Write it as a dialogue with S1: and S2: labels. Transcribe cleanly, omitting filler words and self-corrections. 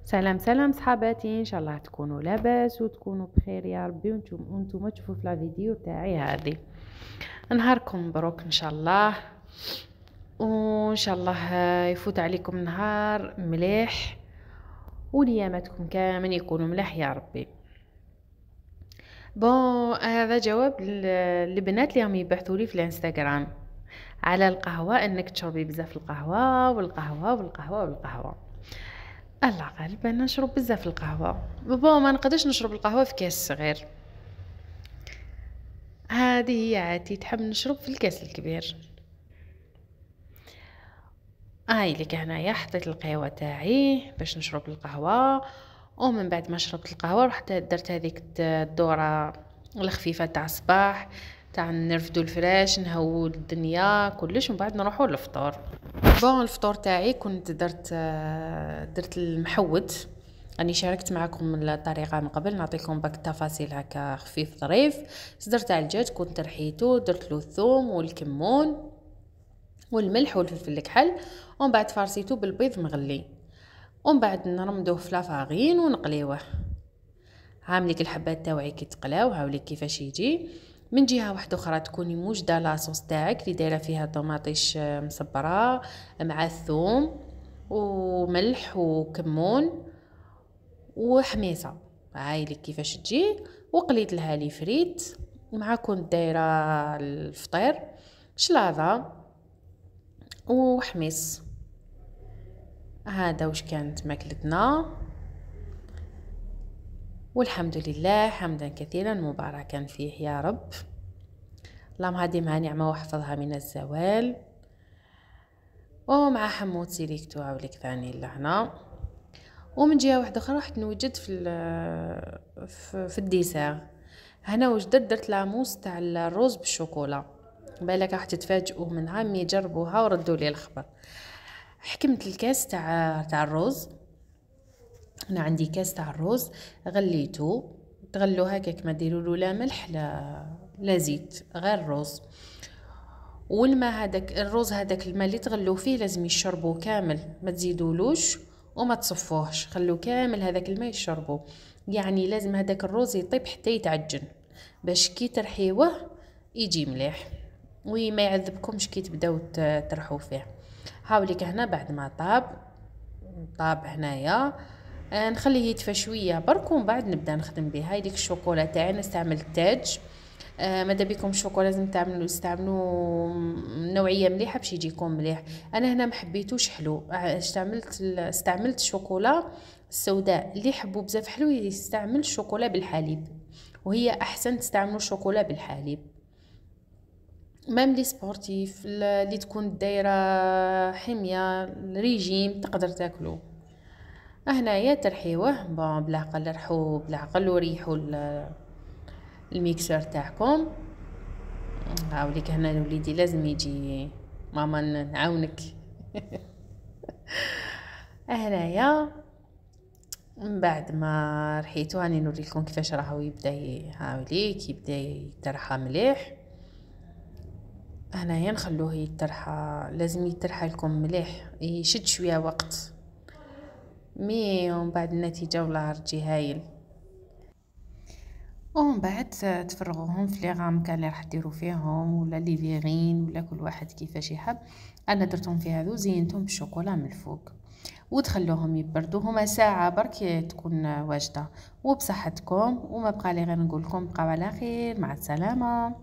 S1: سلام سلام صحاباتي، ان شاء الله تكونوا لاباس وتكونوا بخير يا ربي. وانتم تشوفوا في الفيديو تاعي هذه. نهاركم مبروك ان شاء الله، وان شاء الله يفوت عليكم نهار مليح ونياماتكم كامل يكونوا مليح يا ربي. بون هذا جواب للبنات اللي راهم يبحثوا لي في الانستغرام على القهوه، انك تشربي بزاف القهوه والقهوه والقهوه والقهوه. الله غالب انا نشرب بزاف القهوه. بون ما نقدرش نشرب القهوه في كاس صغير، هذه هي عادتي، تحب نشرب في الكاس الكبير. هاي لك هنايا حطيت القهوه تاعي باش نشرب القهوه، ومن بعد ما شربت القهوه رحت درت هذيك الدوره الخفيفه تاع الصباح، تاع نرفدو الفراش نهوو الدنيا كلش، ومن بعد نروحو للفطور. بون الفطور تاعي كنت درت المحود. راني شاركت معكم الطريقه من قبل، نعطيكم باك التفاصيل هكا خفيف ظريف. درت على الدجاج، كنت رحيته، درت له الثوم والكمون والملح والفلفل الكحل، ومن بعد فرسيته بالبيض مغلي، ومن بعد نرمدوه في لافاغين ونقليوه. هامليك الحبات تاوعي كي تقلاو، هاوليك كيفاش يجي. من جهه واحده اخرى تكوني موجده لاصوص تاعك اللي دايره فيها طوماطيش مصبره مع الثوم وملح وكمون وحميصه، هاي لك كيفاش تجي. وقليت لها لي فريت مع كنت دايره الفطير شلاضه وحميص. هذا واش كانت ماكلتنا، والحمد لله حمدا كثيرا مباركا فيه يا رب. اللهم هادي مع نعمه واحفظها من الزوال. ومع حموت سيليكتو هاوليك ثاني لهنا. ومن جهه واحده اخرى رحت نوجد في الديسير. هنا وجدت درت لاموس تاع الروز بالشوكولا، بالك راح تتفاجئوا من عامي جربوها وردوا لي الخبر. حكمت الكاس تاع الروز. انا عندي كاس تاع الروز غليته، تغلو هكاك ما ديروا له لا ملح لا زيت، غير الروز والماء. هذاك الروز هذاك الماء اللي تغلو فيه لازم يشربوه كامل، ما تزيدولوش وما تصفوهش، خلو كامل هذاك الماء يشربوه. يعني لازم هذاك الروز يطيب حتى يتعجن باش كي ترحيوه يجي مليح وما يعذبكمش كي تبداو ترحوا فيه. هاوليك هنا بعد ما طاب هنايا نخليه يدفى شويه برك، ومن بعد نبدا نخدم به. هاي ديك الشوكولا تاعي انا استعملت تاج. ماذا بكم الشوكولا لازم تستعملوا نوعيه مليحه باش يجيكم مليح. انا هنا ما حبيتوش حلو، استعملت شوكولا السوداء. اللي يحبوا بزاف حلو يستعمل شوكولا بالحليب، وهي احسن تستعملوا شوكولا بالحليب. مام لي سبورتيف اللي تكون دايره حميه ريجيم تقدر تاكلو. هنايا ترحيوه بالعقل، رحو بالعقل وريحوا الميكسر تاعكم. هاوليك هنا وليدي لازم يجي ماما نعاونك. هنايا من بعد ما رحيتو راني نوريكم كيفاش راهو يبدا هاوليك يبدا يترحى مليح. هنايا نخلوه يترحى، لازم يترحى لكم مليح، يشد شويه وقت ومن بعد النتيجه والله رجي هايل. ومن بعد تفرغوهم في لي غام كان اللي راح ديروا فيهم، ولا لي فيغين، ولا كل واحد كيفاش يحب. انا درتهم في هذو زينتهم بالشوكولا من الفوق، وتخلوهم يبردوا هما ساعه برك تكون واجده. وبصحتكم، وما بقى لي غير نقول لكم بقاو على خير، مع السلامه.